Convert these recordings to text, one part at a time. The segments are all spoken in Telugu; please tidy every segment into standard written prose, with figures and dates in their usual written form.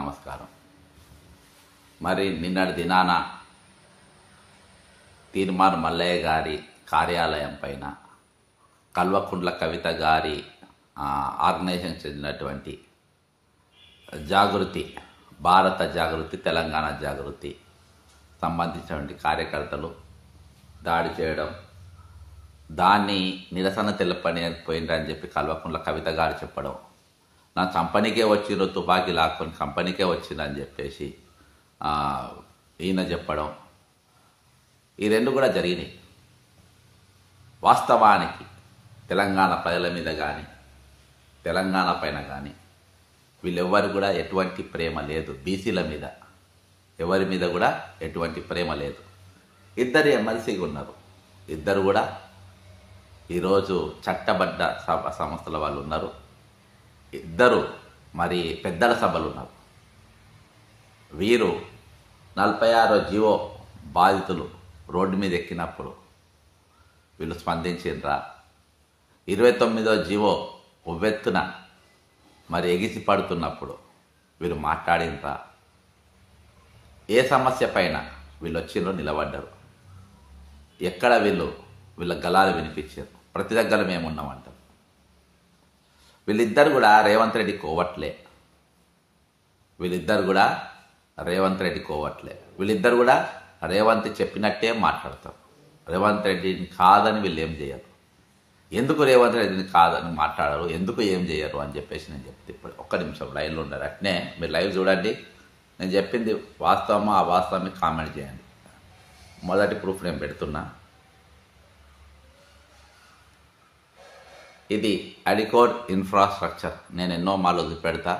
నమస్కారం. మరి నిన్నటి దినాన తీర్మార్ మల్లయ్య గారి కార్యాలయం పైన కల్వకుంట్ల కవిత గారి ఆర్గనైజేషన్ చెందినటువంటి జాగృతి, భారత జాగృతి, తెలంగాణ జాగృతి సంబంధించినటువంటి కార్యకర్తలు దాడి చేయడం, దాన్ని నిరసన పోయిందని చెప్పి కల్వకుంట్ల కవిత గారు చెప్పడం, నా కంపెనీకే వచ్చిండ్రు, తుపాకీ లాక్కొని కంపెనీకే వచ్చిందని చెప్పేసి ఈయన చెప్పడం, ఈ రెండు కూడా జరిగినాయి. వాస్తవానికి తెలంగాణ ప్రజల మీద కానీ తెలంగాణ పైన కానీ వీళ్ళెవ్వరు కూడా ఎటువంటి ప్రేమ లేదు. బీసీల మీద ఎవరి మీద కూడా ఎటువంటి ప్రేమ లేదు. ఇద్దరు ఎమ్మెల్సీగా ఉన్నారు, ఇద్దరు కూడా ఈరోజు చట్టబడ్డ సంస్థల వాళ్ళు ఉన్నారు, ఇద్దరు మరి పెద్దల సభలు ఉన్నారు. వీరు 46వ జీవో బాధితులు రోడ్డు మీద ఎక్కినప్పుడు వీళ్ళు స్పందించిండ్రా? 29వ జీవో ఉవ్వెత్తున మరి ఎగిసి పడుతున్నప్పుడు వీళ్ళు మాట్లాడినరా? ఏ సమస్య పైన వీళ్ళు వచ్చిండ్రో నిలబడ్డారు. ఎక్కడ వీళ్ళ గలాలు వినిపించారు. ప్రతి దగ్గర మేమున్నామంటారు. వీళ్ళిద్దరు కూడా రేవంత్ రెడ్డి కోవట్లే. వీళ్ళిద్దరు కూడా రేవంత్ చెప్పినట్టే మాట్లాడతారు. రేవంత్ రెడ్డిని కాదని వీళ్ళు ఏం చేయరు. ఎందుకు రేవంత్ రెడ్డిని కాదని మాట్లాడరు, ఎందుకు ఏం చేయరు అని చెప్పేసి నేను చెప్తే, ఇప్పుడు ఒక్క నిమిషం లైన్లో ఉండరు. అట్నే మీరు లైవ్ చూడండి. నేను చెప్పింది వాస్తవమా అవాస్తవమే కామెంట్ చేయండి. మొదటి ప్రూఫ్ నేను పెడుతున్నా. ఇది అడికోడ్ ఇన్ఫ్రాస్ట్రక్చర్. నేను ఎన్నో మాలు చూపెడతా,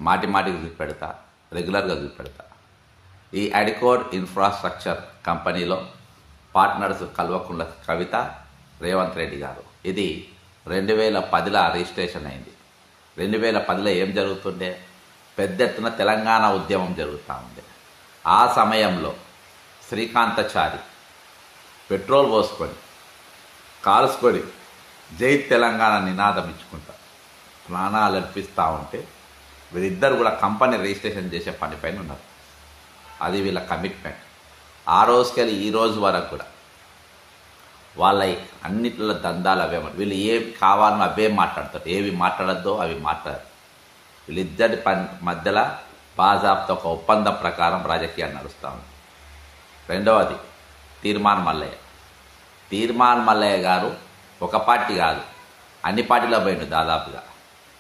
మాటికి చూపెడతా, రెగ్యులర్గా చూపెడతా. ఈ అడికోడ్ ఇన్ఫ్రాస్ట్రక్చర్ కంపెనీలో పార్ట్నర్స్ కల్వకుంట్ల కవిత, రేవంత్ రెడ్డి గారు. ఇది 2010లో రిజిస్ట్రేషన్ అయింది. 2010లో ఏం జరుగుతుండే? పెద్ద ఎత్తున తెలంగాణ ఉద్యమం జరుగుతూ ఉండే. ఆ సమయంలో శ్రీకాంతాచారి పెట్రోల్ పోసుకొని కాల్చుకొని జై తెలంగాణ నినాదం ఇచ్చుకుంటా ప్రాణాలు అర్పిస్తూ ఉంటే వీళ్ళిద్దరు కూడా కంపెనీ రిజిస్ట్రేషన్ చేసే పనిపైన ఉన్నారు. అది వీళ్ళ కమిట్మెంట్. ఆ రోజుకెళ్ళి ఈ రోజు వరకు కూడా వాళ్ళ అన్నిటిలో దందాలు అవే. వీళ్ళు ఏం కావాలో అవే మాట్లాడతారు, ఏవి మాట్లాడద్దో అవి మాట్లాడారు. వీళ్ళిద్దరి మధ్యలో బాజాబ్తో ఒక ఒప్పందం ప్రకారం రాజకీయాలు నడుస్తూ ఉంది. రెండవది తీర్మాన్ మల్లయ్య గారు ఒక పార్టీ కాదు, అన్ని పార్టీలో పోయిండు. దాదాపుగా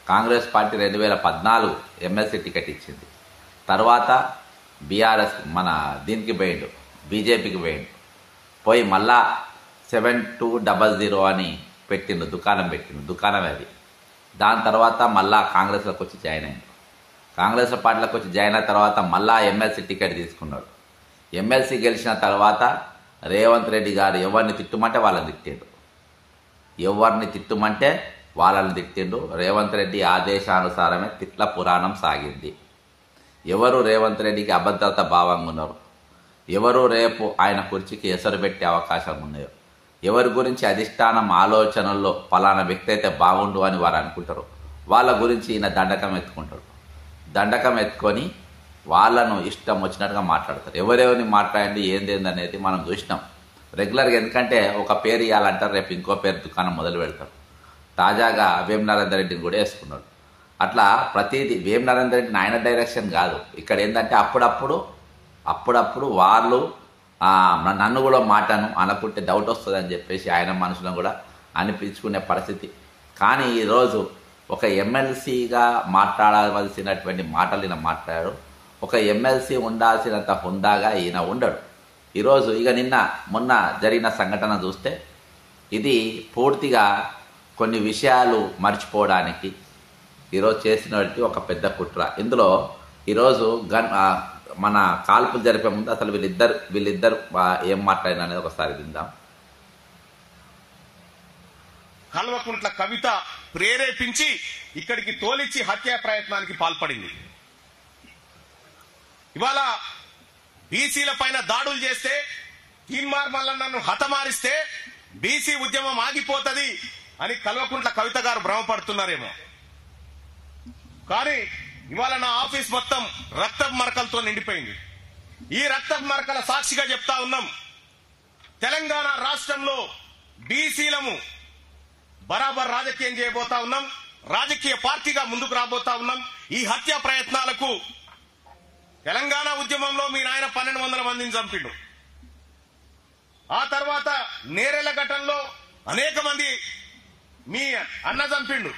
కాంగ్రెస్ పార్టీ 2014 ఎమ్మెల్సీ టికెట్ ఇచ్చింది. తర్వాత బీఆర్ఎస్ దీనికి పోయిండు, బీజేపీకి పోయి మళ్ళా 7200 అని దుకాణం అది. దాని తర్వాత మళ్ళా కాంగ్రెస్లోకి వచ్చి జాయిన్ అయ్యాడు. కాంగ్రెస్ పార్టీలోకి వచ్చి జాయిన్ అయిన తర్వాత మళ్ళా ఎమ్మెల్సీ టికెట్ తీసుకున్నాడు. ఎమ్మెల్సీ గెలిచిన తర్వాత రేవంత్ రెడ్డి గారు ఎవరిని తిట్టుమంటే వాళ్ళని తిట్టిండు. రేవంత్ రెడ్డి ఆదేశానుసారమే తిట్ల పురాణం సాగింది. ఎవరు రేవంత్ రెడ్డికి అభద్రత భావంగా ఉన్నారు, ఎవరు రేపు ఆయన కుర్చీకి ఎసరు పెట్టే అవకాశం ఉన్నాయో, ఎవరి గురించి అధిష్టానం ఆలోచనల్లో ఫలానా వ్యక్తి అయితే బాగుండు అని వారు అనుకుంటారు, వాళ్ళ గురించి ఈయన దండకం ఎత్తుకుంటాడు. దండకం ఎత్తుకొని వాళ్ళను ఇష్టం వచ్చినట్టుగా మాట్లాడతారు. ఎవరెవరిని మాట్లాడండి ఏందేందనేది మనం చూసినాం రెగ్యులర్గా. ఎందుకంటే ఒక పేరు ఇవ్వాలంటారు, రేపు ఇంకో పేరు దుకాణం మొదలు పెడతారు. తాజాగా వేం నరేందర్ రెడ్డిని కూడా వేసుకున్నాడు. అట్లా ప్రతిదీ వేం నరేందర్ రెడ్డిని ఆయన డైరెక్షన్ కాదు. ఇక్కడ ఏంటంటే అప్పుడప్పుడు వాళ్ళు నన్ను కూడా మాటను అనుకుంటే డౌట్ వస్తుంది అని చెప్పేసి ఆయన మనసులను కూడా అనిపించుకునే పరిస్థితి. కానీ ఈరోజు ఒక ఎమ్మెల్సీగా మాట్లాడవలసినటువంటి మాటలు ఈయన మాట్లాడాడు. ఒక ఎమ్మెల్సీ ఉండాల్సినంత హుందాగా ఈయన ఉండడు. ఈరోజు ఇక మొన్న జరిగిన సంఘటన చూస్తే ఇది పూర్తిగా కొన్ని విషయాలు మర్చిపోవడానికి ఈరోజు చేసినటువంటి ఒక పెద్ద కుట్ర. ఇందులో ఈరోజు మన కాల్పులు జరిపే ముందు అసలు వీళ్ళిద్దరు ఏం మాట్లాడిన అనేది ఒకసారి విందాం. కల్వకుంట్ల కవిత ప్రేరేపించి ఇక్కడికి తోలిచ్చి హత్యా ప్రయత్నానికి పాల్పడింది. ఇవాళ బీసీల పైన దాడులు చేస్తే, తీన్మార్ మల్లన్నను హతమారిస్తే బీసీ ఉద్యమం ఆగిపోతుంది అని కల్వకుంట్ల కవిత గారు భ్రమపడుతున్నారేమో. కానీ ఇవాళ నా ఆఫీస్ మొత్తం రక్తపు మరకలతో నిండిపోయింది. ఈ రక్తపు మరకల సాక్షిగా చెప్తా ఉన్నాం, తెలంగాణ రాష్ట్రంలో బీసీలము బరాబర్ రాజకీయం చేయబోతా ఉన్నాం, రాజకీయ పార్టీగా ముందుకు రాబోతా ఉన్నాం. ఈ హత్యా ప్రయత్నాలకు తెలంగాణ ఉద్యమంలో మీ నాయన 1200 మందిని చంపిండు. ఆ తర్వాత నేరెళ్ల ఘటనలో అనేక మంది మీ అన్న చంపిండు.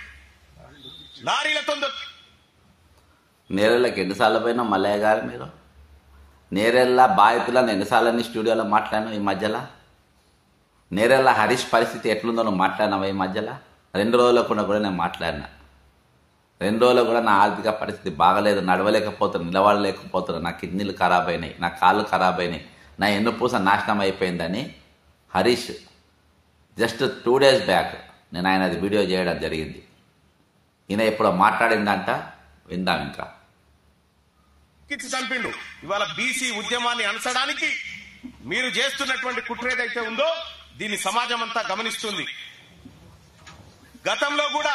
లారీలతో నేరెళ్ళకి ఎన్నిసార్లు పోయినా మల్లయ్య గారు మీరు? నేరెళ్ళ బాధితులను ఎన్నిసార్లు స్టూడియోలో మాట్లాడినా ఈ మధ్యలో? నేరెళ్ళ హరీష్ పరిస్థితి ఎట్లుందో నువ్వు మాట్లాడినావా ఈ మధ్యలో? 2 రోజుల కూడా నేను మాట్లాడినా. 2 రోజులు కూడా నా ఆర్థిక పరిస్థితి బాగలేదు, నడవలేకపోతున్నా, నిలబడలేకపోతున్నా, నా కిడ్నీలు ఖరాబ్ అయినాయి, నా కాళ్ళు ఖరాబ్ అయినాయి, నా ఎన్నుపూస నాశనం అయిపోయిందని హరీష్ జస్ట్ 2 days బ్యాక్ నేను ఆయనది వీడియో చేయడం జరిగింది. ఈయన ఎప్పుడో మాట్లాడిందంట, విందాం. ఇంకా చంపిండు. ఇవాళ బీసీ ఉద్యమాన్ని అనసడానికి మీరు చేస్తున్నటువంటి కుట్ర ఏదైతే ఉందో దీన్ని సమాజం అంతా గమనిస్తుంది. గతంలో కూడా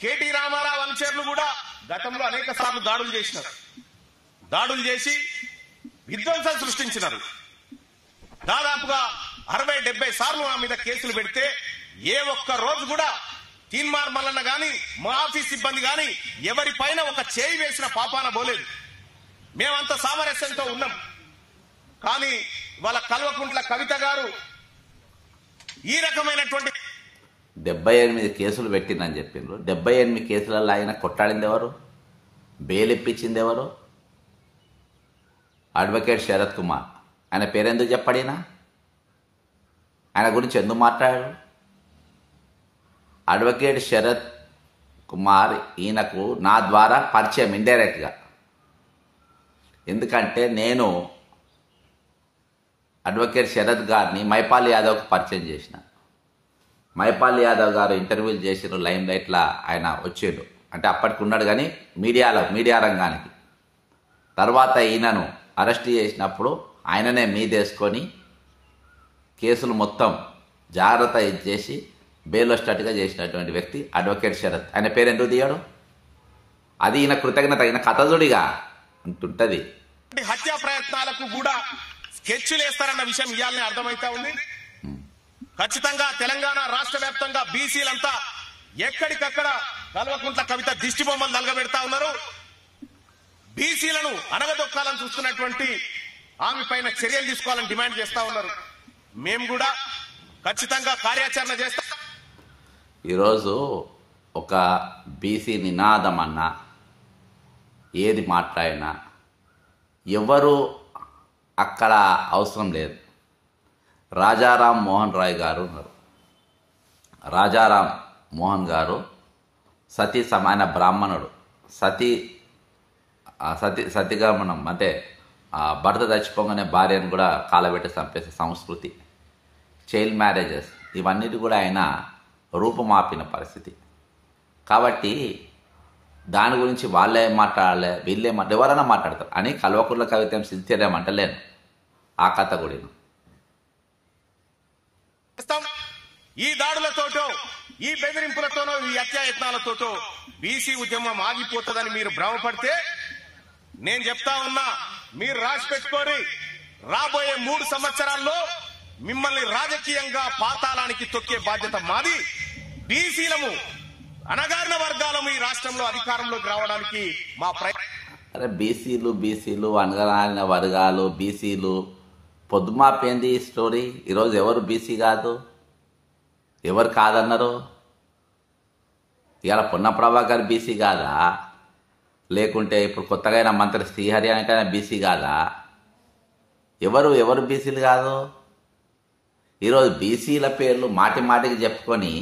కేటీ రామారావు అనుచరులు కూడా గతంలో అనేక సార్లు దాడులు చేసినారు. దాడులు చేసి విధ్వంసం సృష్టించినారు. దాదాపుగా 60-70 సార్లు నా మీద కేసులు పెడితే ఏ ఒక్క రోజు కూడా తీన్మార్ మల్లన్న గాని మా ఆఫీస్ సిబ్బంది గాని ఎవరి పైన ఒక చేయి వేసిన పాపాన పోలేదు. మేమంత సామరస్యంతో ఉన్నాం. కానీ వాళ్ళ కల్వకుంట్ల కవిత గారు ఈ రకమైనటువంటి 78 కేసులు పెట్టిందని చెప్పిండ్రు. 78 కేసులలో ఆయన కొట్టాడింది ఎవరు? బెయిల్ ఇప్పించింది ఎవరు? అడ్వకేట్ శరత్ కుమార్. ఆయన పేరెందుకు చెప్పడినా? ఆయన గురించి ఎందుకు మాట్లాడారు? అడ్వకేట్ శరత్ కుమార్ ఈయనకు నా ద్వారా పరిచయం ఇండైరెక్ట్గా. ఎందుకంటే నేను అడ్వకేట్ శరత్ గారిని మైపాల్ యాదవ్కు పరిచయం చేసిన. మైపాల్ యాదవ్ గారు ఇంటర్వ్యూలు చేసిన లైమ్ లైట్లా ఆయన వచ్చాడు. అంటే అప్పటికి ఉన్నాడు కానీ మీడియా రంగానికి. తర్వాత ఈయనను అరెస్ట్ చేసినప్పుడు ఆయననే మీదేసుకొని కేసులు మొత్తం జాగ్రత్త చేసి బెయిల్ స్టార్ట్గా చేసినటువంటి వ్యక్తి అడ్వకేట్ శరత్. ఆయన పేరు ఎందుకు తీయడు? అది ఈయన కృతజ్ఞత, ఈయన కథజుడిగా ఉంటుంటది. హత్యా ప్రయత్నాలకు కూడా స్కెచ్లు వేస్తారన్న విషయం ఇవాళనే అర్థమైతా ఉంది. ఖచ్చితంగా తెలంగాణ రాష్ట్ర వ్యాప్తంగా బీసీలంతా ఎక్కడికక్కడ కల్వకుంట్ల కవిత దిష్టి బొమ్మలు నలగబెడతా ఉన్నారు. బీసీలను అనగదొక్కాలని చూస్తున్నటువంటి ఆమె పైన చర్యలు తీసుకోవాలని డిమాండ్ చేస్తా ఉన్నారు. మేము కూడా ఖచ్చితంగా కార్యాచరణ చేస్తాం. ఈరోజు ఒక బీసీ నినాదం అన్నా ఏది మాట్లాడినా ఎవరు అక్కడ అవసరం లేదు. రాజారాం మోహన్ రాయ్ గారు ఉన్నారు. రాజారాం మోహన్ గారు సతీ సమాన బ్రాహ్మణుడు. సతిగమనం అంటే భర్త చచ్చిపోగానే భార్యను కూడా కాలబెట్టి చంపేసే సంస్కృతి, చైల్డ్ మ్యారేజెస్, ఇవన్నిటి కూడా ఆయన రూపుమాపిన పరిస్థితి. కాబట్టి దాని గురించి వాళ్ళే మాట్లాడలే, వీళ్ళే ఎవరైనా మాట్లాడతారు అని కల్వకుంట్ల కవిత సిన్సియర్ ఏమంటలేను. ఆ కథ కూడా ఈ దాడులతోటో ఈ బెదిరింపులతోనో ఈ హత్యాయత్నాలతోటో బీసీ ఉద్యమం ఆగిపోతుందని మీరు భ్రమపడితే నేను చెప్తా ఉన్నా, మీరు రాసి పెట్టుకోరి. రాబోయే 3 సంవత్సరాల్లో మిమ్మల్ని రాజకీయంగా పాతాళానికి తొక్కే బాధ్యత మాది. బీసీలము అణగారిన వర్గాలము ఈ రాష్ట్రంలో అధికారంలోకి రావడానికి మా అరే బీసీలు అణగారిన వర్గాలు, బీసీలు పొద్దుమాపేంది ఈ స్టోరీ. ఈరోజు ఎవరు బీసీ కాదు, ఎవరు కాదన్నారు? ఇవాళ పొన్న ప్రభాకర్ బీసీ కాదా? లేకుంటే ఇప్పుడు కొత్తగా అయిన మంత్రి శ్రీహరి అంటే బీసీ కాదా? ఎవరు బీసీలు కాదు? ఈరోజు బీసీల పేర్లు మాటి మాటికి చెప్పుకొని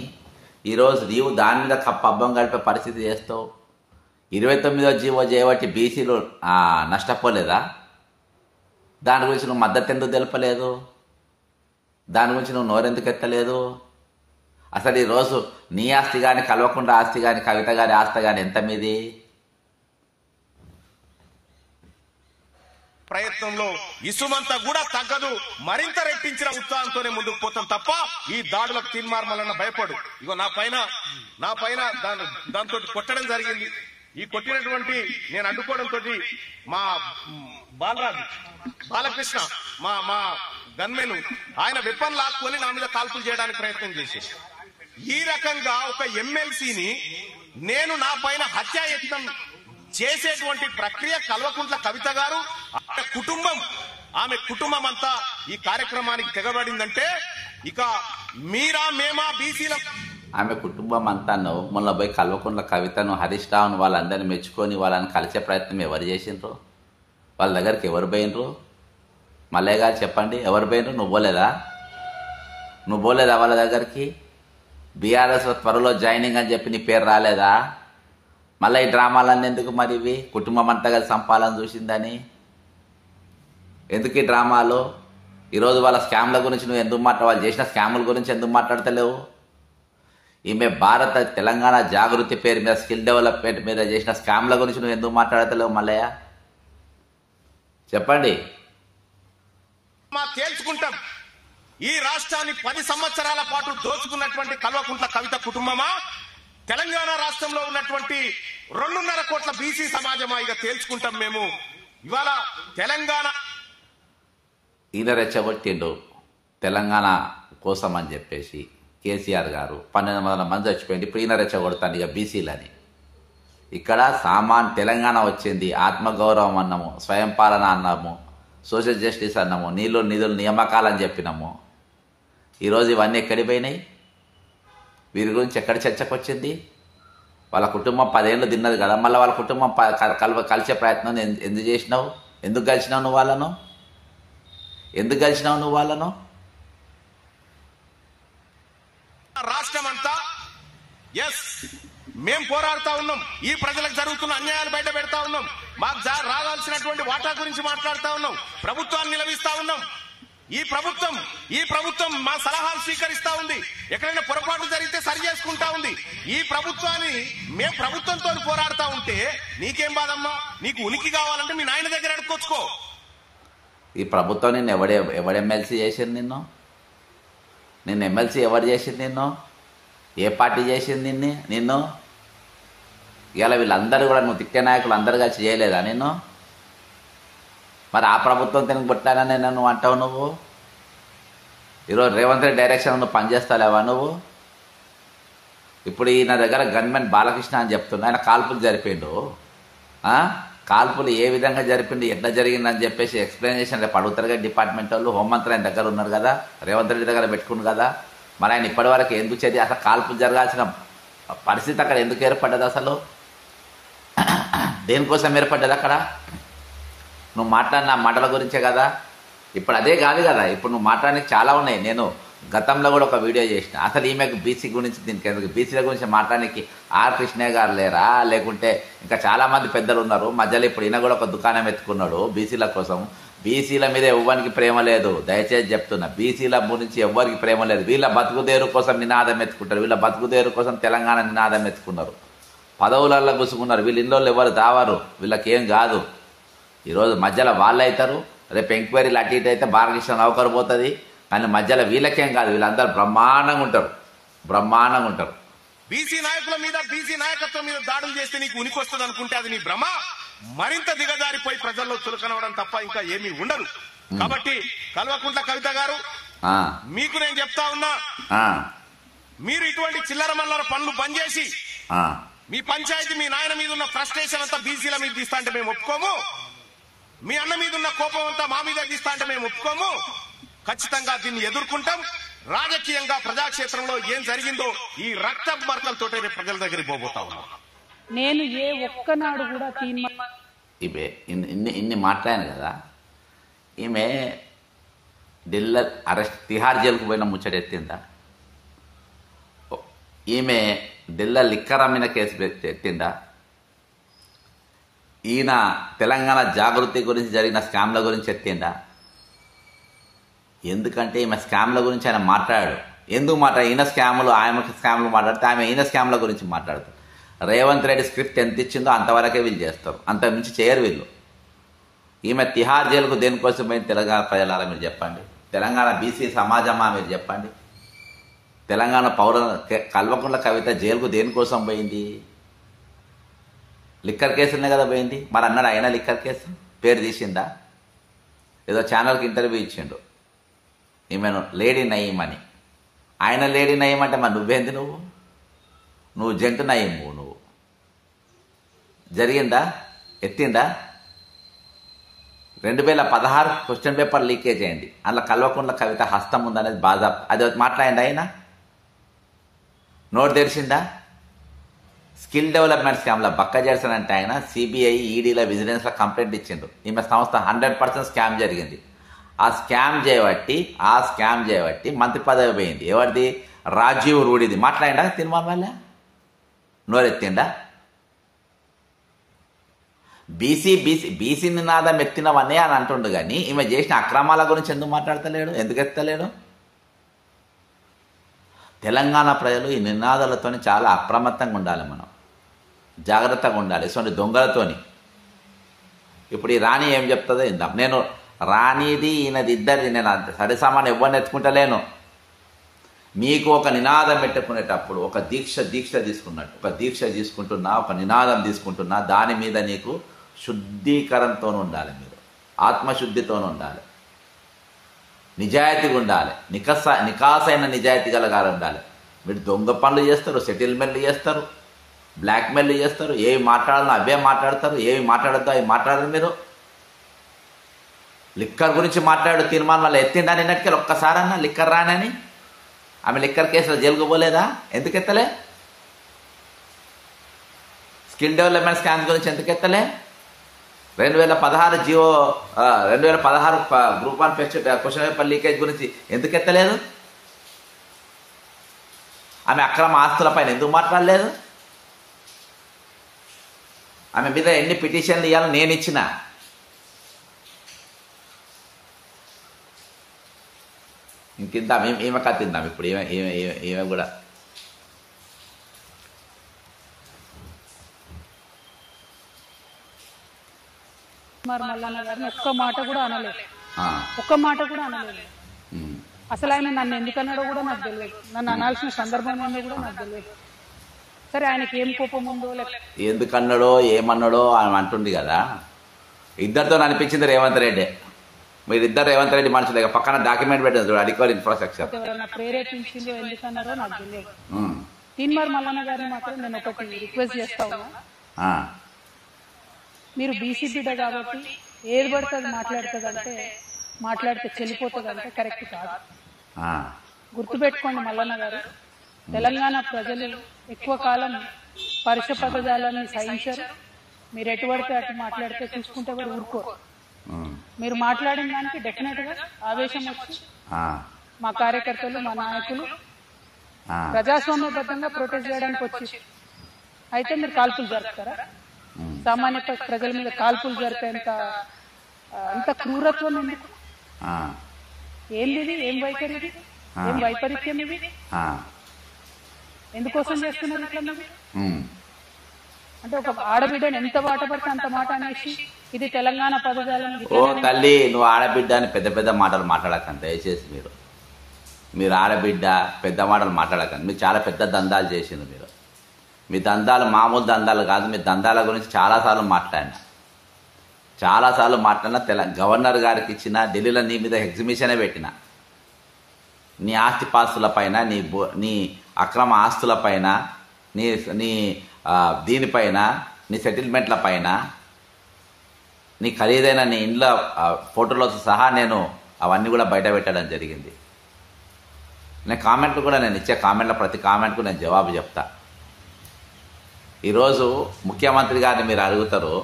ఈరోజు నీవు దాని మీద పబ్బం గడిపే పరిస్థితి చేస్తావు. 29వ జీవో చేయబట్టి బీసీలు నష్టపోలేదా? దాని గురించి నువ్వు మద్దతు ఎందుకు తెలపలేదు? దాని గురించి నువ్వు నోరెందుకు ఎత్తలేదు? అసలు ఈరోజు నీ ఆస్తి కానీ, కల్వకుంట్ల ఆస్తి కానీ, కవిత గారి ఆస్తి కానీ ఎంత మీది? ప్రయత్నంలో ఇసుమంతా కూడా తగ్గదు, మరింత రెట్టించిన ఉత్సాహంతోనే ముందుకు పోతాం తప్ప ఈ దాడులకు తీన్మార్ మల్లన్న భయపడు. ఇగో నా పైన దాంతో కొట్టడం జరిగింది. ఈ కొట్టినటువంటి నేను అడ్డుకోవడంతో మా బాలకృష్ణ మా మా గన్మెన్ ఆయన వెపన్ లాక్కొని నా మీద కాల్పులు చేయడానికి ప్రయత్నం చేశారు. ఈ రకంగా ఒక ఎమ్మెల్సీని నేను నా పైన హత్యాయత్నం చేసేటువంటి ప్రక్రియ కల్వకుంట్ల కవిత గారు ఆమె కుటుంబం అంతా ఈ కార్యక్రమానికి తెగబడిందంటే ఇక మీరా మేమా బీసీల ఆమె కుటుంబం అంతా మొన్న పోయి కల్వకుంట్ల కవితను హరీష్ రావును వాళ్ళందరినీ మెచ్చుకొని వాళ్ళని కలిసే ప్రయత్నం ఎవరు చేసిండ్రు? వాళ్ళ దగ్గరికి ఎవరు పోయినరు? మల్లయ్య గారు చెప్పండి, ఎవరు పోయినరు? నువ్వు పోలేదా వాళ్ళ దగ్గరికి? బీఆర్ఎస్ త్వరలో జాయినింగ్ అని చెప్పి నీ పేరు రాలేదా? మళ్ళీ ఈ డ్రామాలన్నీ ఎందుకు మరి? ఇవి కుటుంబం అంతా కలిసి సంపాలని చూసిందని ఎందుకు ఈ డ్రామాలు? ఈరోజు వాళ్ళ స్కామ్ల గురించి నువ్వు ఎందుకు వాళ్ళు చేసిన స్కాముల గురించి ఎందుకు మాట్లాడతలేవు? ఈమె భారత తెలంగాణ జాగృతి పేరు మీద స్కిల్ డెవలప్మెంట్ మీద చేసిన స్కామ్ల గురించి నువ్వు ఎందుకు మాట్లాడతలేవు మల్లయ్య? చెప్పండి. తేల్చుకుంటాం. ఈ రాష్ట్రాన్ని 10 సంవత్సరాల పాటు దోచుకున్నటువంటి కల్వకుంట్ల కవిత కుటుంబమా, తెలంగాణ రాష్ట్రంలో ఉన్నటువంటి 2.5 కోట్ల బీసీ సమాజమా? ఇక తేల్చుకుంటాం మేము. ఇవాళ తెలంగాణ ఈయన రెచ్చగొట్టిండు తెలంగాణ కోసం అని చెప్పేసి కేసీఆర్ గారు 1200 మంది చచ్చిపోయింది. ఇప్పుడు ఈయన రెచ్చగొడతాను ఇక బీసీలని. ఇక్కడ తెలంగాణ వచ్చింది, ఆత్మగౌరవం అన్నాము, స్వయం పాలన అన్నాము, సోషల్ జస్టిస్ అన్నాము, నీళ్ళు నిధులు నియామకాలని చెప్పినాము. ఈరోజు ఇవన్నీ ఎక్కడికి పోయినాయి? వీరి గురించి ఎక్కడ చర్చకు వచ్చింది? వాళ్ళ కుటుంబం 10 ఏళ్ళు తిన్నది కదా, మళ్ళీ వాళ్ళ కుటుంబం కలిసే ప్రయత్నం ఎందుకు చేసినావు? ఎందుకు కలిసినావు నువ్వు వాళ్ళను? రాష్ట్రం అంతా మేం పోరాడుతా ఉన్నాం. ఈ ప్రజలకు జరుగుతున్న అన్యాయాలు బయట పెడతా ఉన్నాం. మాకు రావాల్సినటువంటి వాటా గురించి మాట్లాడుతా ఉన్నాం. ప్రభుత్వాన్ని నిలదీస్తా ఉన్నాం. ఈ ప్రభుత్వం మా సలహాలు స్వీకరిస్తా ఉంది. ఎక్కడైనా పొరపాటు జరిగితే సరి చేసుకుంటా ఉంది. ఈ ప్రభుత్వాన్ని మేము ప్రభుత్వంతో పోరాడుతా ఉంటే నీకేం బాధమ్మా? నీకు ఉనికి కావాలంటే మీ నాయన దగ్గర అడుక్కొచ్చుకో. ఈ ప్రభుత్వం నిన్ను ఎవడు ఎమ్మెల్సీ చేసింది? నిన్ను ఎమ్మెల్సీ ఎవరు చేసింది? ఏ పార్టీ చేసింది నిన్ను? ఇవాళ వీళ్ళందరూ కూడా నువ్వు తిట్టే నాయకులు అందరూ కలిసి చేయలేదా నిన్ను? మరి ఆ ప్రభుత్వం తినగొట్టానని నువ్వు అంటావు. నువ్వు ఈరోజు రేవంత్ రెడ్డి డైరెక్షన్ నువ్వు పనిచేస్తాలేవా నువ్వు? ఇప్పుడు ఈయన దగ్గర గన్మెన్ బాలకృష్ణ అని చెప్తున్నా, ఆయన కాల్పులు జరిపిండు. కాల్పులు ఏ విధంగా జరిపిండు, ఎట్లా జరిగిందని చెప్పేసి ఎక్స్ప్లెనేషన్ రేపు అడుగుతారు కదా డిపార్ట్మెంట్ వాళ్ళు. హోంమంత్రి ఆయన దగ్గర ఉన్నారు కదా, రేవంత్ రెడ్డి దగ్గర పెట్టుకున్నారు కదా. మరి ఆయన ఇప్పటివరకు ఎందుకు చర్య? అసలు కాల్పులు జరగాల్సిన పరిస్థితి అక్కడ ఎందుకు ఏర్పడ్డది? అసలు దేనికోసం ఏర్పడ్డది అక్కడ? నువ్వు మాట్లాడిన మాటల గురించే కదా. ఇప్పుడు అదే కాదు కదా, ఇప్పుడు నువ్వు మాట్లాడడానికి చాలా ఉన్నాయి. నేను గతంలో కూడా ఒక వీడియో చేసిన. అసలు ఈమెకు బీసీ గురించి దీనికి ఎందుకు? బీసీల గురించి మాట్లాడడానికి ఆర్ కృష్ణయ్య గారు లేరా? లేకుంటే ఇంకా చాలామంది పెద్దలు ఉన్నారు. మధ్యలో ఇప్పుడు ఈయన కూడా ఒక దుకాణం ఎత్తుకున్నాడు బీసీల కోసం. బీసీల మీద ఎవ్వరికి ప్రేమ లేదు, దయచేసి చెప్తున్నా. బీసీల గురించి ఎవ్వరికి ప్రేమ లేదు. వీళ్ళ బతుకుదేరు కోసం నినాదం ఎత్తుకుంటారు. వీళ్ళ బతుకుదేరు కోసం తెలంగాణ నినాదం ఎత్తుకున్నారు. పదవులలో గుసుకున్నారు. వీళ్ళ ఇళ్ళో ఎవరు దావారు, వీళ్ళకేం కాదు. ఈరోజు మధ్యలో వాళ్ళు అవుతారు. రేపు ఎంక్వైరీలు అటు ఇటు అయితే బాలకృష్ణ నౌకరు పోతుంది. కానీ మధ్యలో వీళ్ళకేం కాదు, వీళ్ళందరూ బ్రహ్మాండంగా ఉంటారు. బీసీ నాయకుల మీద, బీసీ నాయకత్వం మీద దాడులు చేస్తే నీకు ఉనికి వస్తుంది అనుకుంటే అది నీ భ్రమ. మరింత దిగజారిపోయి ప్రజల్లో చులకనవడం తప్ప ఇంకా ఏమీ ఉండదు. కాబట్టి కల్వకుంట్ల కవిత గారు, మీకు నేను చెప్తా ఉన్నా, మీరు ఇటువంటి చిల్లర మల్లర పనులు బంద్ చేసి మీ పంచాయతీ మీ నాయన మీద ఉన్న ఫ్రస్ట్రేషన్ అంతా బీసీల మీద తీస్తా అంటే మేము ఒప్పుకోము. మీ అన్న మీద ఉన్న కోపం అంతా మా మీద తీస్తా అంటే మేము ఒప్పుకోము. ఖచ్చితంగా దీన్ని ఎదుర్కొంటాం. రాజకీయంగా ప్రజాక్షేత్రంలో ఏం జరిగిందో ఈ రక్త మరకలతోటే రేపు ప్రజల దగ్గరికి పోబోతా ఉన్నాం. నేను ఏ ఒక్కనాడు కూడా ఈమె ఇన్ని మాట్లాడాను కదా. ఈమె ఢిల్లీ అరెస్ట్ తిహార్ జైలుకు పోయిన ముచ్చట ఎత్తిందా? ఈమె ఢిల్లీ లిక్కర్ అమ్మిన కేసు ఎత్తిందా? ఈయన తెలంగాణ జాగృతి గురించి జరిగిన స్కామ్ల గురించి ఎత్తిందా? ఎందుకంటే ఈమె స్కామ్ల గురించి ఆయన మాట్లాడాడు. ఎందుకు మాట్లాడు? ఈయన స్కాములు ఆమె స్కామ్లు మాట్లాడితే ఆమె ఈయన స్కామ్ల గురించి మాట్లాడుతారు. రేవంత్ రెడ్డి స్క్రిప్ట్ ఎంత ఇచ్చిందో అంతవరకే వీళ్ళు చేస్తారు, అంత మించి చేయరు వీళ్ళు. ఈమె తిహార్ జైలుకు దేనికోసం పోయింది? తెలంగాణ ప్రజలారా మీరు చెప్పండి. తెలంగాణ బీసీ సమాజమా మీరు చెప్పండి. తెలంగాణ కల్వకుంట్ల కవిత జైలుకు దేనికోసం పోయింది? లిక్కర్ కేసులనే కదా పోయింది. మరి అన్నాడు ఆయన లిక్కర్ కేసు పేరు తీసిందా? ఏదో ఛానల్కి ఇంటర్వ్యూ ఇచ్చిండు ఈమెను లేడీ నయీం అని. ఆయన లేడీ నయీం అంటే మరి నువ్వేంది? నువ్వు జంటు నయీము. నువ్వు జరిగిందా? ఎత్తిందా? 2016 క్వశ్చన్ పేపర్ లీకేజ్ అయ్యింది. అందులో కల్వకుంట్ల కవిత హస్తం ఉందనేది బాధ. అది మాట్లాడింది ఆయన నోట్ తెరిచిందా? స్కిల్ డెవలప్మెంట్ స్కామ్లో బక్క చేస్తానంటే అంటే ఆయన సిబిఐ ఈడీల విజిలెన్స్లో కంప్లైంట్ ఇచ్చిండు. ఈమె సంస్థ 100% స్కామ్ జరిగింది. ఆ స్కామ్ చేయబట్టి మంత్రి పదవి పోయింది. ఎవరిది? రాజీవ్ రూడిది. మాట్లాడిండా తిరుమల వల్ల? నోరెత్తిండా? బీసీ నినాదం ఎత్తినవనే అని అంటుండు కానీ ఈమె చేసిన అక్రమాల గురించి ఎందుకు మాట్లాడతలేడు? ఎందుకు ఎత్తలేడు? తెలంగాణ ప్రజలు ఈ నినాదాలతో చాలా అప్రమత్తంగా ఉండాలి. మనం జాగ్రత్తగా ఉండాలి ఇటువంటి దొంగలతోని. ఇప్పుడు ఈ రాణి ఏం చెప్తుందో ఇందాం. నేను రాణిది ఈయనది ఇద్దరిది నేను సరిసమానం ఎవరిని ఎత్తుకుంటలేను. మీకు ఒక నినాదం పెట్టుకునేటప్పుడు ఒక దీక్ష తీసుకున్నట్టు ఒక దీక్ష తీసుకుంటున్నా, ఒక నినాదం తీసుకుంటున్నా, దాని మీద నీకు శుద్ధీకరణతో ఉండాలి. మీరు ఆత్మశుద్ధితో ఉండాలి, నిజాయితీగా ఉండాలి, నికాసైన నిజాయితీ గలగాలి ఉండాలి. మీరు దొంగ పనులు చేస్తారు, సెటిల్మెంట్లు చేస్తారు, బ్లాక్మెయిల్ చేస్తారు, ఏవి మాట్లాడాలో అవే మాట్లాడతారు, ఏవి మాట్లాడద్దో అవి మాట్లాడరు. మీరు లిక్కర్ గురించి మాట్లాడు తీర్మానం వల్ల ఎత్తిండా నిన్నటికి ఒక్కసారన్నా లిక్కర్ రానని? ఆమె లిక్కర్ కేసులో జైలుకు పోలేదా? ఎందుకు ఎత్తలే? స్కిల్ డెవలప్మెంట్ స్కామ్స్ గురించి ఎందుకు ఎత్తలే? 2016 group 1 pest question paper leakage గురించి ఎందుకు ఎత్తలేదు? ఆమె అక్రమ ఆస్తుల పైన ఎందుకు మాట్లాడలేదు? ఆమె మీద ఎన్ని పిటిషన్లు ఇవ్వాలో నేను ఇచ్చిన. ఇంకిందాం ఈమె కథ తిందాం. ఇప్పుడు ఈమె కూడా మల్లన్న గారిని ఒక్క మాట కూడా అనలేదు. అసలు ఆయన నన్ను ఎందుకన్నాడో కూడా నాకు తెలియదు. నన్ను అనాల్సిన సందర్భం ఉందో కూడా నాకు తెలియదు. సరే ఆయనకి ఏం కోపం ఉందో ఎందుకన్నాడో ఏమన్నాడో ఆయన అంటుంది కదా. ఇద్దరితో అనిపించింది రేవంత్ రెడ్డి. మీరిద్దరు రేవంత్ రెడ్డి మనుషులే. పక్కన డాక్యుమెంట్ పెట్టారు అడిక్వర్ ఇన్ఫ్రాస్ట్రక్చర్. ప్రేరేపించిందో ఎందుకన్నారో నాకు తెలియదు. తీన్మార్ మల్లన్న గారిని మాత్రం నేను ఒకటి రిక్వెస్ట్ చేస్తా ఉన్నా. మీరు బీసీ బిడ్డ కాబట్టి ఏది పడుతుంది మాట్లాడుతుందంటే మాట్లాడితే చెల్లిపోతుందంటే కరెక్ట్ కాదు. గుర్తుపెట్టుకోండి మల్లన్న గారు, తెలంగాణ ప్రజలు ఎక్కువ కాలం పరుష పదజాలాన్ని సహించారు. మీరు ఎటు పడితే అటు మాట్లాడితే చూసుకుంటే కూడా ఊరుకోరు. మీరు మాట్లాడిన దానికి డెఫినెట్ గా ఆవేశం వచ్చి మా కార్యకర్తలు మా నాయకులు ప్రజాస్వామ్యబద్ధంగా ప్రొటెస్ట్ చేయడానికి వచ్చి అయితే మీరు కాల్పులు జరుపుతారా? సామాన్య ప్రజల మీద కాల్పులు జరిపేంత అంత క్రూరత్వం ఎందుకు? ఏంది? ఏం వైఖరి ఇది? ఏం వైపరీత్యం ఇది? ఎందుకోసం చేస్తున్నారు ఇట్లా? అంటే ఒక ఆడబిడ్డని ఎంత మాట పడితే అంత మాట అనేసి ఇది తెలంగాణ పదజాలం. ఓ తల్లి, నువ్వు ఆడబిడ్డ అని పెద్ద పెద్ద మాటలు మాట్లాడకండి దయచేసి. మీరు ఆడబిడ్డ పెద్ద మాటలు మాట్లాడకండి. మీరు చాలా పెద్ద దందాలు చేసింది. మీ దందాలు మామూలు దందాలు కాదు. మీ దందాల గురించి చాలాసార్లు మాట్లాడినా గవర్నర్ గారికి ఇచ్చిన, ఢిల్లీలో నీ మీద ఎగ్జిబిషనే పెట్టిన. నీ ఆస్తిపాస్తుల పైన, నీ అక్రమ ఆస్తుల పైన, నీ దీనిపైన, నీ సెటిల్మెంట్ల పైన, నీ ఖరీదైన నీ ఇంట్లో ఫోటోలతో సహా నేను అవన్నీ కూడా బయట పెట్టడం జరిగింది. నేను కామెంట్లు కూడా నేను ఇచ్చే కామెంట్ల ప్రతి కామెంట్కు నేను జవాబు చెప్తా. ఈరోజు ముఖ్యమంత్రి గారిని మీరు అడుగుతారు.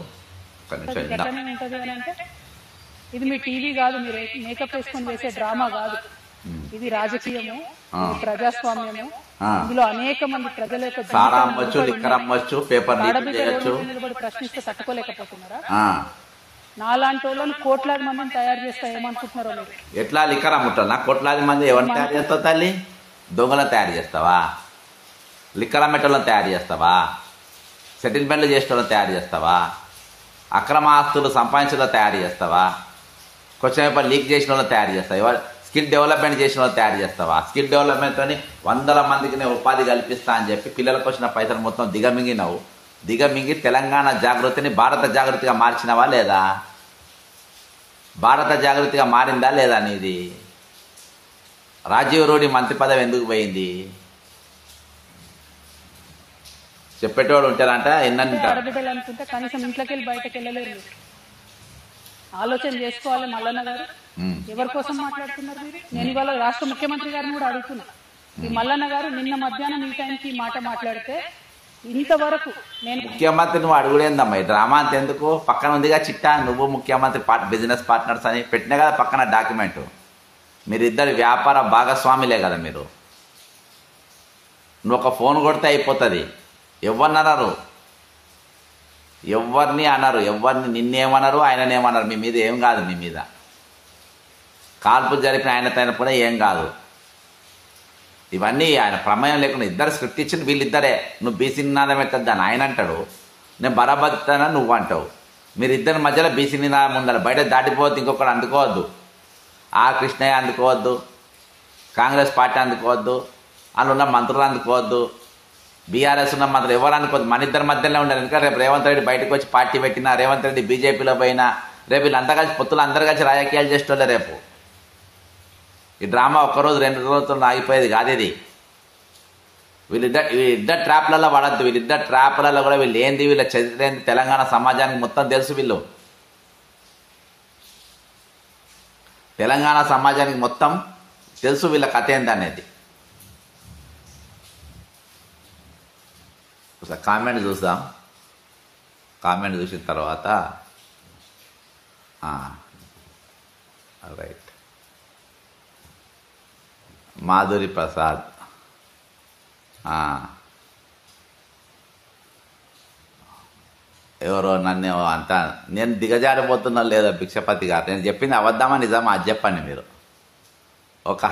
ఇది మీ టీవీ కాదు, మీరు మేకప్ వేసుకొని చేసే డ్రామా కాదు. ఇది రాజకీయము, ప్రజాస్వామ్యము. ఇందులో అనేక మంది ప్రజల యొక్క ప్రశ్నిస్తే తట్టుకోలేకపోతున్నారా? నాలాంటి వాళ్ళని కోట్లాది మందిని తయారు చేస్తా ఏమనుకుంటున్నారో మీరు? ఎట్లా లిక్కర్ అమ్ముతున్నా? కోట్లాది మంది ఎవరిని తయారు చేస్తావు తల్లి? దొంగలను తయారు చేస్తావా? లిక్కర్ అమ్మేటోళ్ళని తయారు చేస్తావా? సెటిల్మెంట్లు చేసేటోళ్ళని తయారు చేస్తావా? అక్రమ ఆస్తులు సంపాదించడం తయారు చేస్తావా? క్వశ్చన్ పేపర్ లీక్ చేసిన వాళ్ళని తయారు చేస్తావా? స్కిల్ డెవలప్మెంట్ చేసిన వాళ్ళని తయారు చేస్తావా? స్కిల్ డెవలప్మెంట్తో 100 మందికి నేను ఉపాధి కల్పిస్తా అని చెప్పి పిల్లలకు వచ్చిన పైసలు మొత్తం దిగమింగినావు. దిగమింగి తెలంగాణ జాగృతిని భారత జాగృతిగా మార్చినవా లేదా? భారత జాగృతిగా మారిందా లేదా నీది? రాజీవ్ రూఢి మంత్రి పదవి ఎందుకు పోయింది? చెప్పేటోడు ఉంటారంట, ఎన్నని ఆడబిడ్డలు అనుకుంటే కనీసం ఇంట్లోకి వెళ్ళి బయటకు వెళ్ళలేరు మీరు. ఆలోచన చేసుకోవాలి మల్లన్న గారు. ఎవరి కోసం మాట్లాడుతున్నారు మీరు? నేను ఇవాళ రాష్ట్ర ముఖ్యమంత్రి గారిని కూడా అడుగుతున్నా. ఈ మల్లన్న గారు నిన్న మధ్యాహ్నం ఈ టైంకి ఈ మాట మాట్లాడితే ఇంతవరకు నేను ముఖ్యమంత్రి నువ్వు అడుగుడేందమ్మా? ఈ డ్రామా అంత ఎందుకు? పక్కన ఉందిగా చిట్టా, నువ్వు ముఖ్యమంత్రి బిజినెస్ పార్ట్నర్స్ అని పెట్టినా కదా పక్కన డాక్యుమెంట్. మీరిద్దరు వ్యాపార భాగస్వామిలే కదా మీరు. నువ్వు ఒక ఫోన్ కొడితే అయిపోతుంది. ఎవరిని అనరు, ఎవరిని అనరు, ఎవరిని నిన్నేమనరు, ఆయననేమనరు. మీ మీద ఏం కాదు, మీ మీద కాల్పులు జరిపిన ఆయన కూడా ఏం కాదు. ఇవన్నీ ఆయన ప్రమేయం లేకుండా ఇద్దరు స్క్రిప్ట్ ఇచ్చింది వీళ్ళిద్దరే. నువ్వు బీసీ నినాదం ఎత్తద్దు అని ఆయన అంటాడు, నేను బరాబర్తానని నువ్వు అంటావు. మీరిద్దరి మధ్యలో బీసీ నినాదం ఉండాలి. బయట దాటిపోవద్దు, ఇంకొకటి అందుకోవద్దు. ఆర్ కృష్ణయ్య అందుకోవద్దు, కాంగ్రెస్ పార్టీ అందుకోవద్దు, అందులో ఉన్న మంత్రులు అందుకోవద్దు, బీఆర్ఎస్ ఉన్న మంత్రులు ఎవరు అనుకోవద్దు. మన ఇద్దరి మధ్యలో ఉండాలి. ఎందుకంటే రేపు రేవంత్ రెడ్డి బయటకు వచ్చి పార్టీ పెట్టినా, రేవంత్ రెడ్డి బీజేపీలో పోయినా, రేపు వీళ్ళంతా కలిసి పొత్తులు అందరు కలిసి రాజకీయాలు చేసేటోళ్ళే. రేపు ఈ డ్రామా ఒక్కరోజు 2 రోజులతో ఆగిపోయేది కాదు. ఇది వీళ్ళిద్దరు ట్రాప్లలో పడద్దు. వీళ్ళిద్దరు ట్రాప్లలో కూడా వీళ్ళు ఏంది, వీళ్ళ చరిత్ర ఏంది, తెలంగాణ సమాజానికి మొత్తం తెలుసు. వీళ్ళు తెలంగాణ సమాజానికి మొత్తం తెలుసు వీళ్ళ కథ ఏంది అనేది. ఒకసారి కామెంట్ చూద్దాం. కామెంట్ చూసిన తర్వాత రైట్. మాధురి ప్రసాద్, ఎవరో నన్ను అంతా నేను దిగజారిపోతున్నా లేదా భిక్షపతి గారు? నేను చెప్పింది అబద్ధమా నిజమా అది చెప్పండి మీరు. ఒక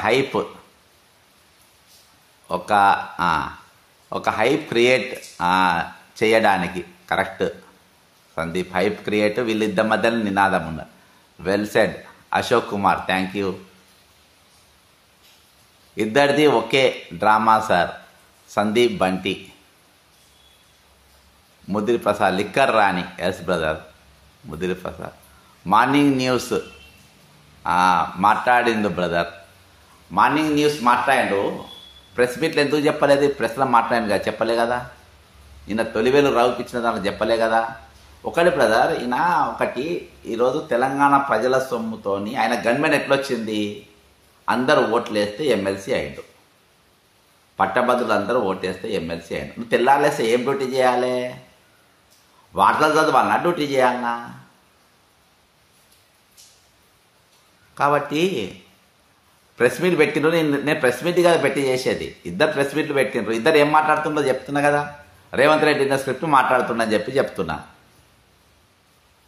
హైప్ క్రియేట్ చేయడానికి కరెక్ట్ సందీప్. హైప్ క్రియేట్ వీళ్ళిద్దరి మధ్యలో నినాదం ఉన్నది. Well said Ashok Kumar, thank you. ఇద్దరిది ఒకే drama sir. Sandeep Bunty. Mudiri Prasad, liquor రాణి, yes brother Mudiri Prasad. Morning news మాట్లాడిండు బ్రదర్. మార్నింగ్ న్యూస్ మాట్లాడిండు. ప్రెస్ మీట్లు ఎందుకు చెప్పలేదు? ప్రెస్లో మాట్లాడింది కదా, చెప్పలే కదా. ఈయన తొలివేలు రావుకిచ్చిన దాంట్లో చెప్పలే కదా. ఒకటి బ్రదర్, ఈయన ఒకటి ఈరోజు తెలంగాణ ప్రజల సొమ్ముతోని ఆయన గన్మెన్ ఎట్లొచ్చింది? అందరూ ఓట్లు వేస్తే ఎమ్మెల్సీ అయిండు. పట్టభద్రులు అందరూ ఓటేస్తే ఎమ్మెల్సీ అయిండు. నువ్వు తెల్లాలేస్తే ఏం డ్యూటీ చేయాలి? వార్తలు చదవాలన్నా, డ్యూటీ చేయాలన్నా? కాబట్టి ప్రెస్ మీట్ పెట్టిండ్రు. నేను ప్రెస్ మీట్ కదా పెట్టి చేసేది. ఇద్దరు ప్రెస్ మీట్లు పెట్టిండ్రు. ఇద్దరు ఏం మాట్లాడుతుందో చెప్తున్నా కదా. రేవంత్ రెడ్డి ఇన్న స్క్రిప్ట్ మాట్లాడుతున్నా అని చెప్పి చెప్తున్నా.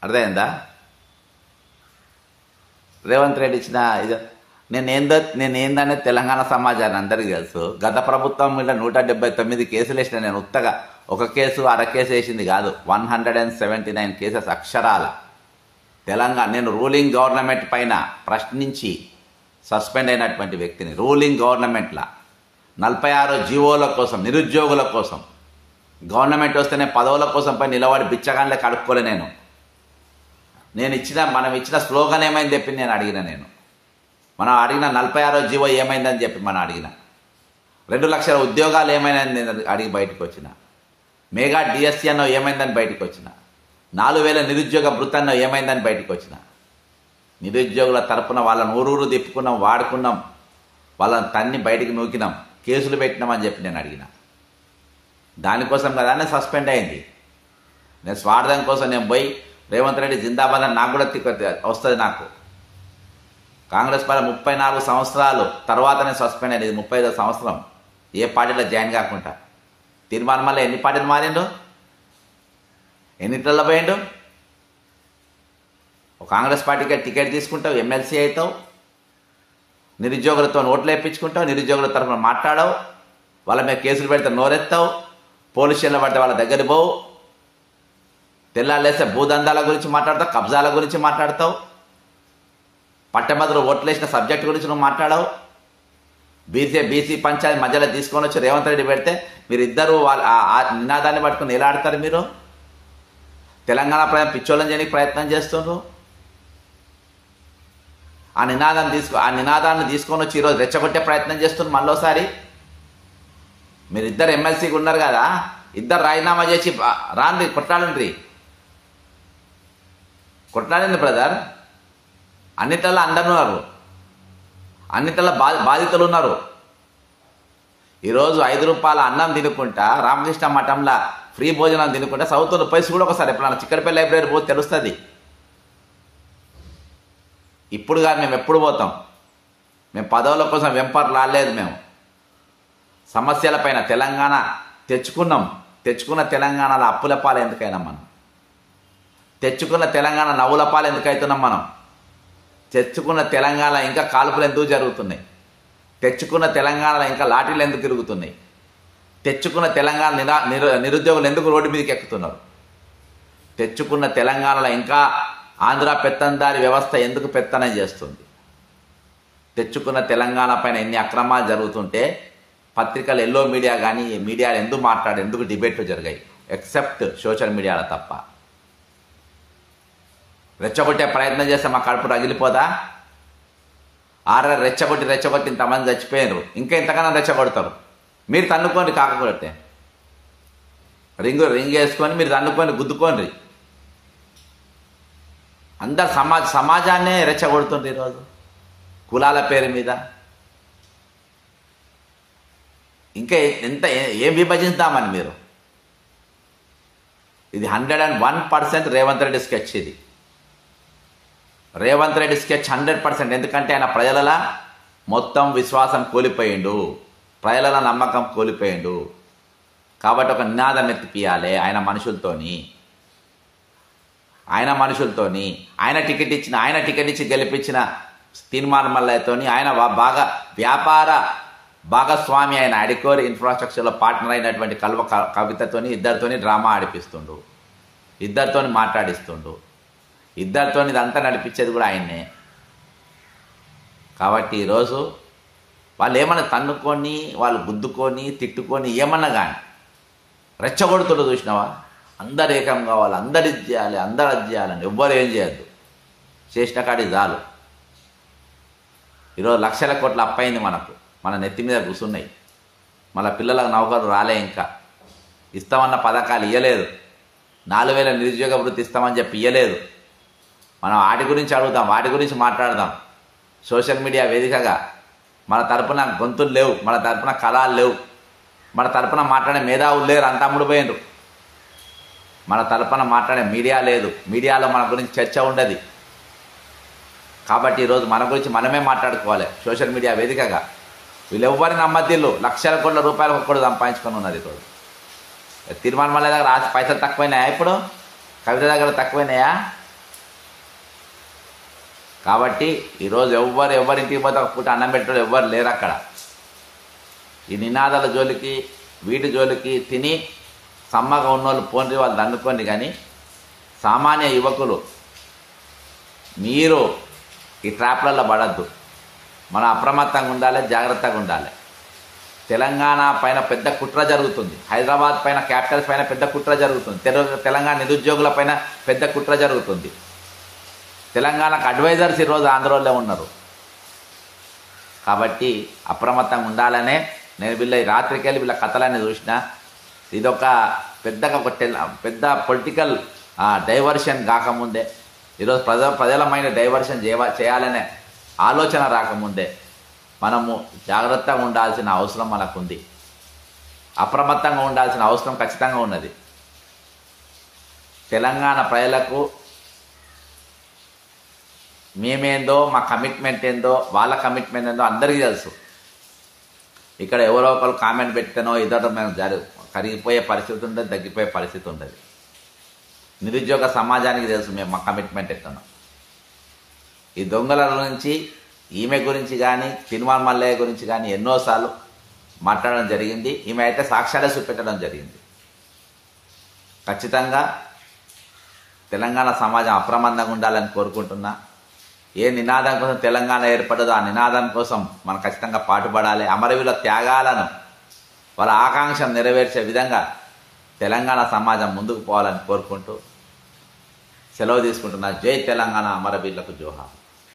అర్థమైందా? రేవంత్ రెడ్డి ఇచ్చిన ఇది నేనేందనే తెలంగాణ సమాజాన్ని అందరికీ తెలుసు. గత ప్రభుత్వం మీద 179 కేసులు వేసిన నేను. ఉత్తగా ఒక కేసు అర కేసు వేసింది కాదు, 179 కేసెస్ అక్షరాల. తెలంగాణ నేను రూలింగ్ గవర్నమెంట్ పైన ప్రశ్నించి సస్పెండ్ అయినటువంటి వ్యక్తిని. రూలింగ్ గవర్నమెంట్లా 46 జీవోల కోసం, నిరుద్యోగుల కోసం, గవర్నమెంట్ వస్తేనే పదవుల కోసం పై నిలబడి బిచ్చగాన్లే కడుక్కోలే నేను. మనం ఇచ్చిన స్లోగన్ ఏమైంది చెప్పి నేను అడిగిన. మనం అడిగిన 46 జీవో ఏమైందని చెప్పి మనం అడిగిన. 2 లక్షల ఉద్యోగాలు ఏమైందని నేను అడిగి బయటకు వచ్చిన. మెగా డిఎస్సీ అన్నో ఏమైందని బయటకు వచ్చిన. 4000 నిరుద్యోగ భృతన్నో ఏమైందని బయటకు వచ్చిన. నిరుద్యోగుల తరపున వాళ్ళని ఊరూరు తిప్పుకున్నాం, వాడుకున్నాం, వాళ్ళని తన్ని బయటికి నూకినాం, కేసులు పెట్టినామని చెప్పి నేను అడిగిన. దానికోసం కదా నేను సస్పెండ్ అయింది. నేను స్వార్థం కోసం నేను పోయి రేవంత్ రెడ్డి జిందాబాద్ అని నాకు కూడా వస్తుంది. నాకు కాంగ్రెస్ పార్టీ 34 సంవత్సరాలు తర్వాత నేను సస్పెండ్ అయ్యింది. 35వ సంవత్సరం ఏ పార్టీలో జాయిన్ కాకుండా. తీర్మానం వల్ల ఎన్ని పార్టీలు మారిండు, ఎన్నిట్లలో పోయిండు. ఒక కాంగ్రెస్ పార్టీకి టికెట్ తీసుకుంటావు, ఎమ్మెల్సీ అవుతావు, నిరుద్యోగులతో ఓట్లు వేయించుకుంటావు, నిరుద్యోగుల తరఫున మాట్లాడవు, వాళ్ళ మీద కేసులు పెడితే నోరెత్తావు, పోలీస్ స్టేషన్లో పడితే వాళ్ళ దగ్గర పోవు, తెల్లాలేస్తే భూదందాల గురించి మాట్లాడతావు, కబ్జాల గురించి మాట్లాడతావు, పట్టభద్రులు ఓట్లేసిన సబ్జెక్ట్ గురించి నువ్వు మాట్లాడవు. బీసీ పంచాయతీ మధ్యలో తీసుకొని వచ్చి రేవంత్ రెడ్డి పెడితే మీరిద్దరు ఆ నినాదాన్ని పట్టుకుని ఎలా ఆడతారు మీరు? తెలంగాణ ప్రజలు పిచ్చోళ్ళని చేయడానికి ప్రయత్నం చేస్తున్నారు. ఆ నినాదాన్ని తీసుకొని వచ్చి ఈరోజు రెచ్చగొట్టే ప్రయత్నం చేస్తున్నారు మళ్ళోసారి. మీరిద్దరు ఎమ్మెల్సీగా ఉన్నారు కదా, ఇద్దరు రాజీనామా చేసి రాండి, కొట్లాడండి బ్రదర్. అన్నిట్లలో అందరు ఉన్నారు, అన్నిట్లలో బాధితులు ఉన్నారు. ఈరోజు 5 రూపాయల అన్నం తినుకుంటా, రామకృష్ణ మఠంలో ఫ్రీ భోజనం తినుకుంటా సౌత్ పైసి కూడా ఒకసారి ఎప్పుడన్నా చిక్కడపల్లి లైబ్రరీ పోతే తెలుస్తుంది. ఇప్పుడు కాదు, మేము ఎప్పుడు పోతాం? మేము పదవుల కోసం వెంపర్లాలేదు. మేము సమస్యల పైన తెలంగాణ తెచ్చుకున్న తెలంగాణలో అప్పుల పాలు ఎందుకైనా మనం, తెచ్చుకున్న తెలంగాణ నవ్వుల పాలు ఎందుకైతున్నాం మనం, తెచ్చుకున్న తెలంగాణ ఇంకా కాల్పులు ఎందుకు జరుగుతున్నాయి, తెచ్చుకున్న తెలంగాణలో ఇంకా లాఠీలు ఎందుకు తిరుగుతున్నాయి, తెచ్చుకున్న తెలంగాణ నిరుద్యోగులు ఎందుకు రోడ్డు మీదకి ఎక్కుతున్నారు, తెచ్చుకున్న తెలంగాణలో ఇంకా ఆంధ్ర పెత్తందారి వ్యవస్థ ఎందుకు పెత్తనం చేస్తుంది, తెచ్చుకున్న తెలంగాణ పైన ఎన్ని అక్రమాలు జరుగుతుంటే పత్రికలు ఎల్లో మీడియా కానీ మీడియాలు ఎందుకు డిబేట్లు జరిగాయి, ఎక్సెప్ట్ సోషల్ మీడియాలో తప్ప. రెచ్చగొట్టే ప్రయత్నం చేస్తే మా కడుపు రగిలిపోదా? రెచ్చగొట్టి ఇంతమంది చచ్చిపోయారు, ఇంకా ఇంతకన్నా రెచ్చగొడతారు. మీరు తన్నుకోండి, కాకపోతే రింగ్ వేసుకొని మీరు తన్నుకొని గుద్దుకోండి. అందరు సమాజాన్నే రెచ్చగొడుతుంది ఈరోజు కులాల పేరు మీద. ఇంకా ఏం విభజిస్తామని మీరు? ఇది 101% రేవంత్ రెడ్డి స్కెచ్. ఇది రేవంత్ రెడ్డి స్కెచ్ 100%. ఎందుకంటే ఆయన ప్రజల మొత్తం విశ్వాసం కోల్పోయిండు, ప్రజల నమ్మకం కోల్పోయిండు. కాబట్టి ఒక నినాదం ఎత్తిపియాలి ఆయన మనుషులతోని. ఆయన టికెట్ ఇచ్చి గెలిపించిన తీర్మానం మల్లయ్యతోని ఆయన బాగా వ్యాపార భాగస్వామి అయిన అడికోరి ఇన్ఫ్రాస్ట్రక్చర్లో పార్ట్నర్ అయినటువంటి కవితతోని ఇద్దరితోని డ్రామా ఆడిపిస్తుండు, ఇద్దరితోని మాట్లాడిస్తుండు, ఇద్దరితోని ఇదంతా నడిపించేది కూడా ఆయన్నే. కాబట్టి ఈరోజు వాళ్ళు ఏమన్నా తన్నుకొని, వాళ్ళు గుద్దుకొని, తిట్టుకొని ఏమన్నా కానీ రెచ్చగొడుతుండో చూసినావా? అందరు ఏకం కావాలి, అందరు ఇది చేయాలి, అందరు అది చేయాలని. ఎవ్వరు ఏం చేయొద్దు, చేసిన కాడి చాలు. ఈరోజు లక్షల కోట్ల అప్పయింది మనకు, మన నెత్తి మీద కూర్చున్నాయి. మన పిల్లలకు నౌకరు రాలే, ఇంకా ఇస్తామన్న పథకాలు ఇవ్వలేదు, 4000 నిరుద్యోగ వృత్తి ఇస్తామని చెప్పి ఇవ్వలేదు. మనం వాటి గురించి అడుగుదాం, వాటి గురించి మాట్లాడదాం. సోషల్ మీడియా వేదికగా మన తరపున గొంతులు లేవు, మన తరపున కళాలు లేవు, మన తరపున మాట్లాడే మేధావులు లేరు, అంతా అమ్ముడుపోయిండ్రు. మన తరపున మాట్లాడే మీడియా లేదు, మీడియాలో మన గురించి చర్చ ఉండదు. కాబట్టి ఈరోజు మన గురించి మనమే మాట్లాడుకోవాలి సోషల్ మీడియా వేదికగా. వీళ్ళు ఎవ్వరి నమ్మద్దిల్లు లక్షల కోట్ల రూపాయలు ఒక్కడు సంపాదించుకొని ఉన్నది. ఈరోజు తీర్మానం మళ్ళీ దగ్గర పైసలు తక్కువైనాయా? ఇప్పుడు కవిత దగ్గర తక్కువైనాయా? కాబట్టి ఈరోజు ఎవరింటికి పోతే ఒక పూట అన్నం పెట్టడం ఎవ్వరు లేరు అక్కడ. ఈ నినాదాల జోలికి వీటి జోలికి తిని సమ్మగా ఉన్నోళ్ళు పోండి, వాళ్ళు దండుకోండి. కానీ సామాన్య యువకులు మీరు ఈ ట్రాప్లలో పడద్దు. మనం అప్రమత్తంగా ఉండాలి, జాగ్రత్తగా ఉండాలి. తెలంగాణ పైన పెద్ద కుట్ర జరుగుతుంది, హైదరాబాద్ పైన క్యాపిటల్స్ పైన పెద్ద కుట్ర జరుగుతుంది, తెలంగాణ నిరుద్యోగుల పైన పెద్ద కుట్ర జరుగుతుంది. తెలంగాణకు అడ్వైజర్స్ ఈరోజు ఆంధ్రలో ఉన్నారు. కాబట్టి అప్రమత్తంగా ఉండాలనే నేను రాత్రికి వెళ్ళి వీళ్ళ కథలన్నీ చూసిన. ఇదొక పెద్ద పొలిటికల్ డైవర్షన్ కాకముందే, ఈరోజు ప్రజల మైండ్ డైవర్షన్ చేయాలనే ఆలోచన రాకముందే మనము జాగ్రత్తగా ఉండాల్సిన అవసరం మనకుంది, అప్రమత్తంగా ఉండాల్సిన అవసరం ఖచ్చితంగా ఉన్నది. తెలంగాణ ప్రజలకు మేమేందో, మా కమిట్మెంట్ ఏందో, వాళ్ళ కమిట్మెంట్ ఏందో అందరికీ తెలుసు. ఇక్కడ ఎవరో ఒకరు కామెంట్ పెట్టానో ఇదొక మేము కరిగిపోయే పరిస్థితి ఉండదు, తగ్గిపోయే పరిస్థితి ఉండదు. నిరుద్యోగ సమాజానికి తెలుసు మేము మా కమిట్మెంట్ ఎట్లనో. ఈ దొంగల గురించి, ఈమె గురించి కానీ, తిరుమల మల్లయ్య గురించి కానీ ఎన్నోసార్లు మాట్లాడడం జరిగింది. ఈమె అయితే సాక్ష్యాలే చూపెట్టడం జరిగింది. ఖచ్చితంగా తెలంగాణ సమాజం అప్రమత్తంగా ఉండాలని కోరుకుంటున్నా. ఏ నినాదం కోసం తెలంగాణ ఏర్పడదో ఆ నినాదం కోసం మనం ఖచ్చితంగా పాటుపడాలి. అమరవీరుల త్యాగాలను వాళ్ళ ఆకాంక్షను నెరవేర్చే విధంగా తెలంగాణ సమాజం ముందుకు పోవాలని కోరుకుంటూ సెలవు తీసుకుంటున్నా. జై తెలంగాణ, అమరవీరులకు జోహార్.